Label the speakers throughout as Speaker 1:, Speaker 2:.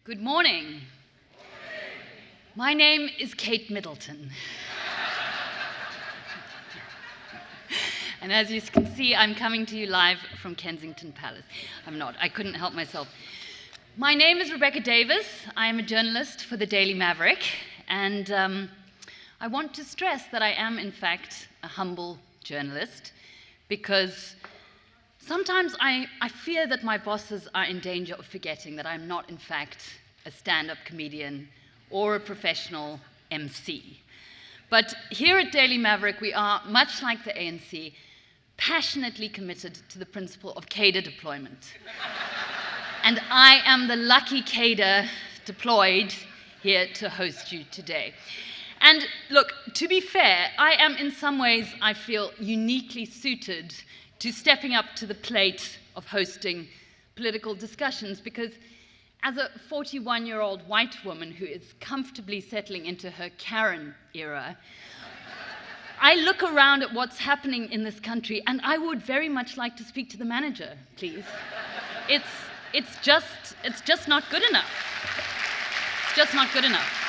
Speaker 1: Good morning. My name is Kate Middleton. And as you can see, I'm coming to you live from Kensington Palace. I'm not, I couldn't help myself. My name is Rebecca Davis. I am a journalist for the Daily Maverick, and I want to stress that I am, in fact, a humble journalist, because sometimes I fear that my bosses are in danger of forgetting that I'm not, in fact, a stand-up comedian or a professional MC. But here at Daily Maverick, we are, much like the ANC, passionately committed to the principle of cadre deployment. And I am the lucky cadre deployed here to host you today. And look, to be fair, I am in some ways, I feel, uniquely suited to stepping up to the plate of hosting political discussions, because as a 41-year-old white woman who is comfortably settling into her Karen era, I look around at what's happening in this country, and I would very much like to speak to the manager, please. It's just not good enough. It's just not good enough.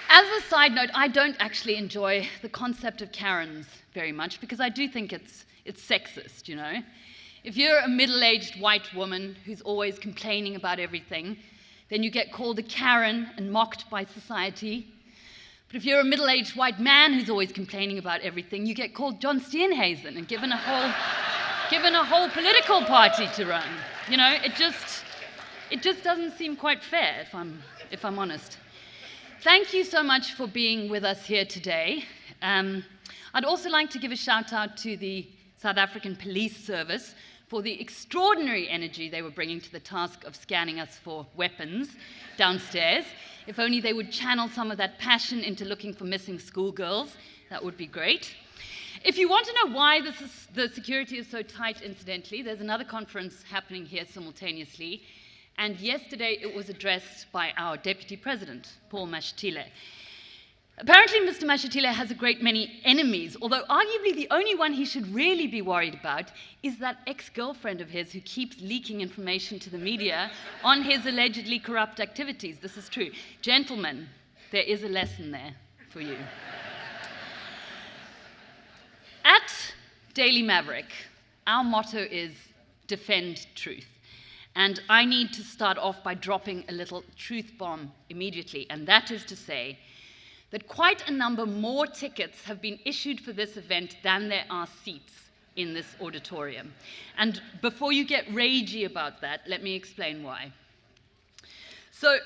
Speaker 1: As a side note, I don't actually enjoy the concept of Karens very much, because I do think it's sexist, you know. If you're a middle-aged white woman who's always complaining about everything, then you get called a Karen and mocked by society. But if you're a middle-aged white man who's always complaining about everything, you get called John Steenhuisen and given a whole political party to run. You know, it just doesn't seem quite fair, if I'm honest. Thank you so much for being with us here today. I'd also like to give a shout out to the South African Police Service for the extraordinary energy they were bringing to the task of scanning us for weapons downstairs. If only they would channel some of that passion into looking for missing schoolgirls, that would be great. If you want to know why the security is so tight, incidentally, there's another conference happening here simultaneously, and yesterday it was addressed by our Deputy President, Paul Mashatile. Apparently, Mr. Mashatile has a great many enemies, although arguably the only one he should really be worried about is that ex-girlfriend of his who keeps leaking information to the media on his allegedly corrupt activities. This is true. Gentlemen, there is a lesson there for you. At Daily Maverick, our motto is defend truth. And I need to start off by dropping a little truth bomb immediately, and that is to say that quite a number more tickets have been issued for this event than there are seats in this auditorium. And before you get ragey about that, let me explain why. So,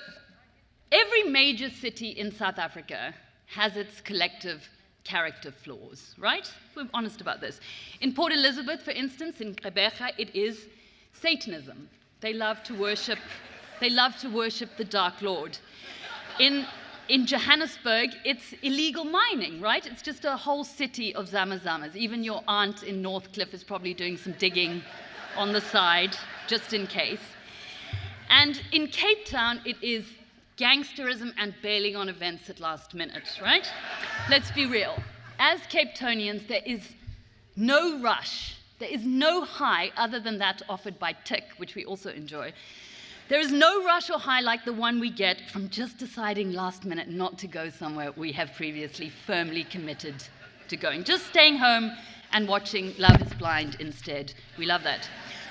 Speaker 1: every major city in South Africa has its collective character flaws, right? If we're honest about this. In Port Elizabeth, for instance, in Gqeberha, it is Satanism. They love to worship the Dark Lord. In Johannesburg, it's illegal mining, right? It's just a whole city of zama-zamas. Even your aunt in Northcliffe is probably doing some digging on the side, just in case. And in Cape Town, it is gangsterism and bailing on events at last minute, right? Let's be real. As Cape Townians, there is no rush. There is no high other than that offered by TIC, which we also enjoy. There is no rush or high like the one we get from just deciding last minute not to go somewhere we have previously firmly committed to going. Just staying home and watching Love is Blind instead. We love that.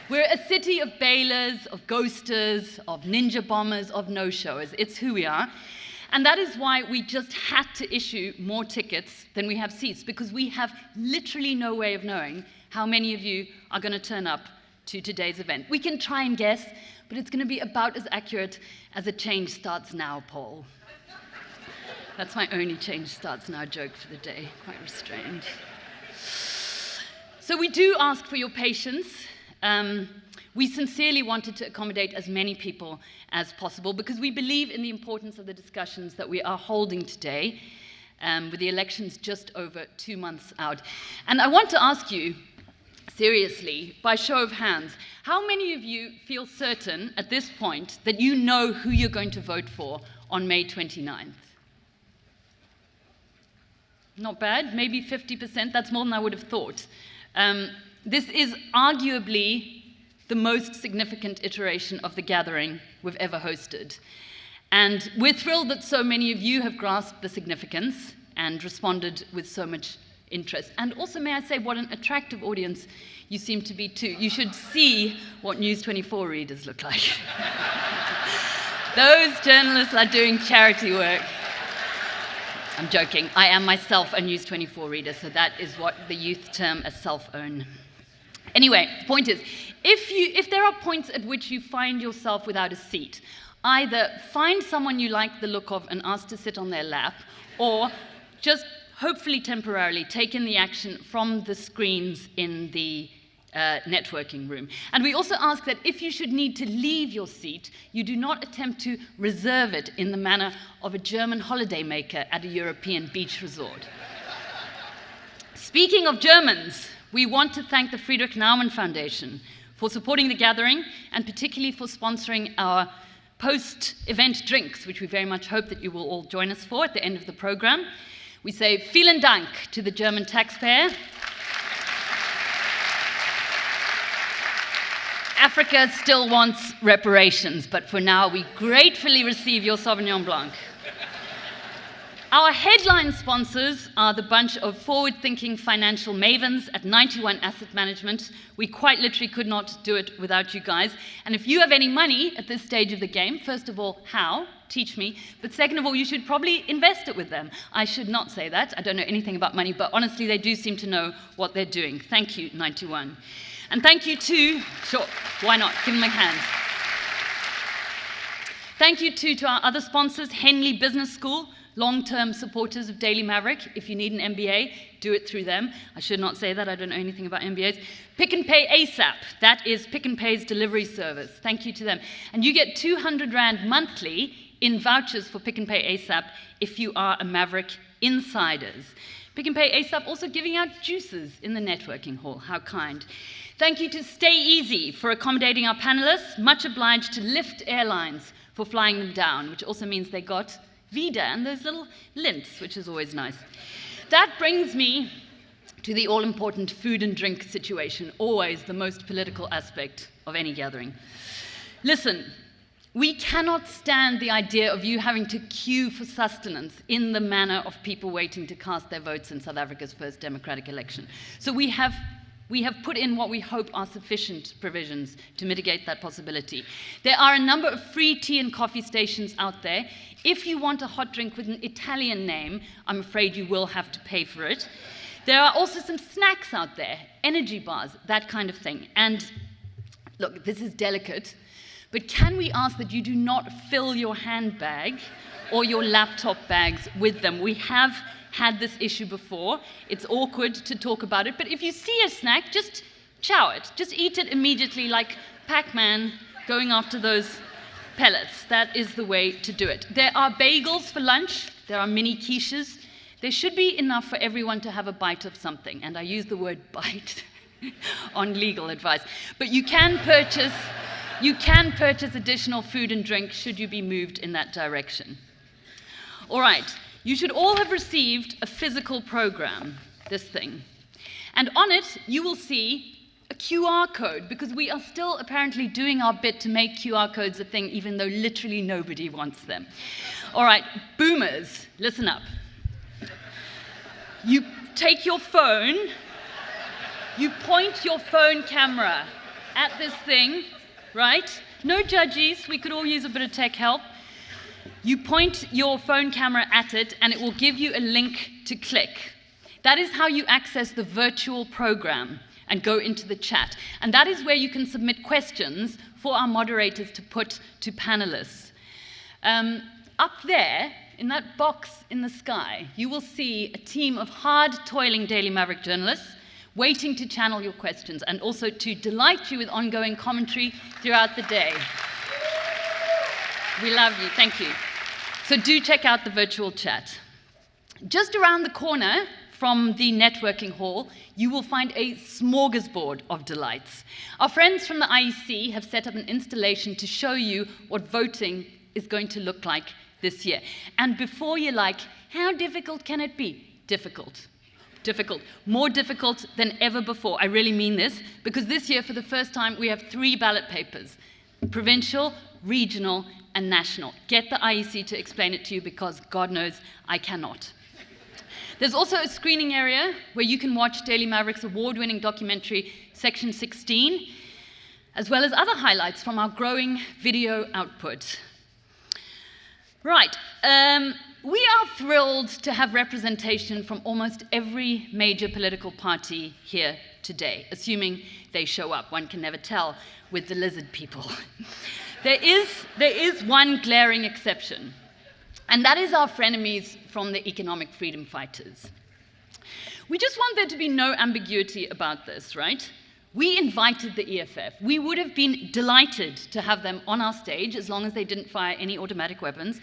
Speaker 1: We're a city of bailers, of ghosters, of ninja bombers, of no-showers. It's who we are. And that is why we just had to issue more tickets than we have seats, because we have literally no way of knowing how many of you are going to turn up to today's event. We can try and guess, but it's going to be about as accurate as a Change Starts Now poll. That's my only Change Starts Now joke for the day, quite restrained. So we do ask for your patience. We sincerely wanted to accommodate as many people as possible, because we believe in the importance of the discussions that we are holding today, with the elections just over 2 months out. And I want to ask you, seriously, by show of hands, how many of you feel certain at this point that you know who you're going to vote for on May 29th? Not bad, maybe 50%, that's more than I would have thought. This is arguably the most significant iteration of the gathering we've ever hosted. And we're thrilled that so many of you have grasped the significance and responded with so much interest. And also, may I say, what an attractive audience you seem to be too. You should see what News 24 readers look like. Those journalists are doing charity work. I'm joking. I am myself a News 24 reader, so that is what the youth term as self-own. Anyway, the point is, if there are points at which you find yourself without a seat, either find someone you like the look of and ask to sit on their lap, or just hopefully temporarily take in the action from the screens in the networking room. And we also ask that if you should need to leave your seat, you do not attempt to reserve it in the manner of a German holidaymaker at a European beach resort. Speaking of Germans, we want to thank the Friedrich Naumann Foundation for supporting the gathering and particularly for sponsoring our post-event drinks, which we very much hope that you will all join us for at the end of the program. We say vielen Dank to the German taxpayer. Africa still wants reparations, but for now we gratefully receive your Sauvignon Blanc. Our headline sponsors are the bunch of forward-thinking financial mavens at 91 Asset Management. We quite literally could not do it without you guys. And if you have any money at this stage of the game, first of all, how? Teach me. But second of all, you should probably invest it with them. I should not say that. I don't know anything about money, but honestly, they do seem to know what they're doing. Thank you, 91. And thank you to, sure, why not? Give them a hand. Thank you too to our other sponsors, Henley Business School, long-term supporters of Daily Maverick. If you need an MBA, do it through them. I should not say that. I don't know anything about MBAs. Pick and Pay ASAP. That is Pick and Pay's delivery service. Thank you to them. And you get 200 Rand monthly in vouchers for Pick and Pay ASAP if you are a Maverick Insiders. Pick and Pay ASAP also giving out juices in the networking hall. How kind. Thank you to Stay Easy for accommodating our panelists. Much obliged to Lift Airlines for flying them down, which also means they got Vida and those little lints, which is always nice. That brings me to the all-important food and drink situation, always the most political aspect of any gathering. Listen, we cannot stand the idea of you having to queue for sustenance in the manner of people waiting to cast their votes in South Africa's first democratic election. So we have put in what we hope are sufficient provisions to mitigate that possibility. There are a number of free tea and coffee stations out there. If you want a hot drink with an Italian name, I'm afraid you will have to pay for it. There are also some snacks out there, energy bars, that kind of thing. And look, this is delicate, but can we ask that you do not fill your handbag or your laptop bags with them? We have had this issue before. It's awkward to talk about it, but if you see a snack, just chow it. Just eat it immediately like Pac-Man going after those pellets. That is the way to do it. There are bagels for lunch. There are mini quiches. There should be enough for everyone to have a bite of something, and I use the word bite on legal advice. But you can purchase additional food and drink should you be moved in that direction. All right. You should all have received a physical program, this thing. And on it, you will see a QR code, because we are still apparently doing our bit to make QR codes a thing, even though literally nobody wants them. All right, boomers, listen up. You take your phone, you point your phone camera at this thing, right? No judges, we could all use a bit of tech help. You point your phone camera at it, and it will give you a link to click. That is how you access the virtual program and go into the chat. And that is where you can submit questions for our moderators to put to panelists. Up there, in that box in the sky, you will see a team of hard-toiling Daily Maverick journalists waiting to channel your questions and also to delight you with ongoing commentary throughout the day. We love you. Thank you. So do check out the virtual chat. Just around the corner from the networking hall, you will find a smorgasbord of delights. Our friends from the IEC have set up an installation to show you what voting is going to look like this year. And before you're like, how difficult can it be? Difficult. Difficult. More difficult than ever before. I really mean this, because this year, for the first time, we have 3 ballot papers: provincial, regional, and national. Get the IEC to explain it to you, because God knows I cannot. There's also a screening area where you can watch Daily Maverick's award-winning documentary, Section 16, as well as other highlights from our growing video output. Right, we are thrilled to have representation from almost every major political party here today, assuming they show up. One can never tell with the lizard people. There is one glaring exception, and that is our frenemies from the economic freedom fighters. We just want there to be no ambiguity about this, right? We invited the EFF. We would have been delighted to have them on our stage, as long as they didn't fire any automatic weapons.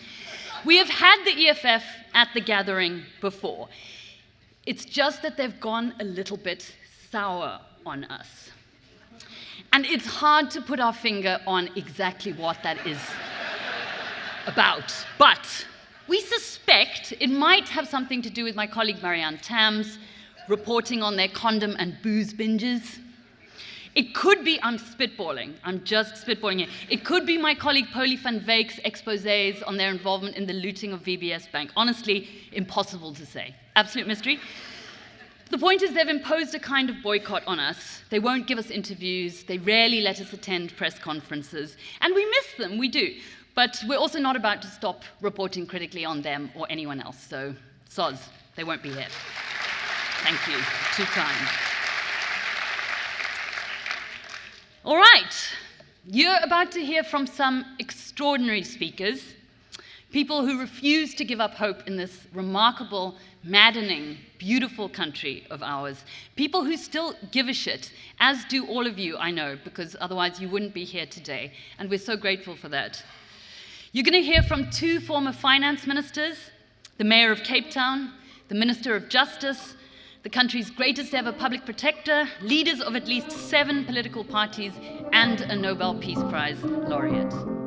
Speaker 1: We have had the EFF at the gathering before. It's just that they've gone a little bit sour on us. And it's hard to put our finger on exactly what that is about. But we suspect it might have something to do with my colleague Marianne Thames reporting on their condom and booze binges. It could be, I'm spitballing, I'm just spitballing here. It could be my colleague Polly van Wyck's exposés on their involvement in the looting of VBS Bank. Honestly, impossible to say. Absolute mystery. The point is, they've imposed a kind of boycott on us. They won't give us interviews, they rarely let us attend press conferences, and we miss them, we do. But we're also not about to stop reporting critically on them or anyone else, so soz, they won't be here. Thank you, too kind. All right, you're about to hear from some extraordinary speakers, people who refuse to give up hope in this remarkable, maddening, beautiful country of ours. People who still give a shit, as do all of you, I know, because otherwise you wouldn't be here today, and we're so grateful for that. You're going to hear from 2 former finance ministers, the Mayor of Cape Town, the Minister of Justice, the country's greatest ever public protector, leaders of at least 7 political parties, and a Nobel Peace Prize laureate.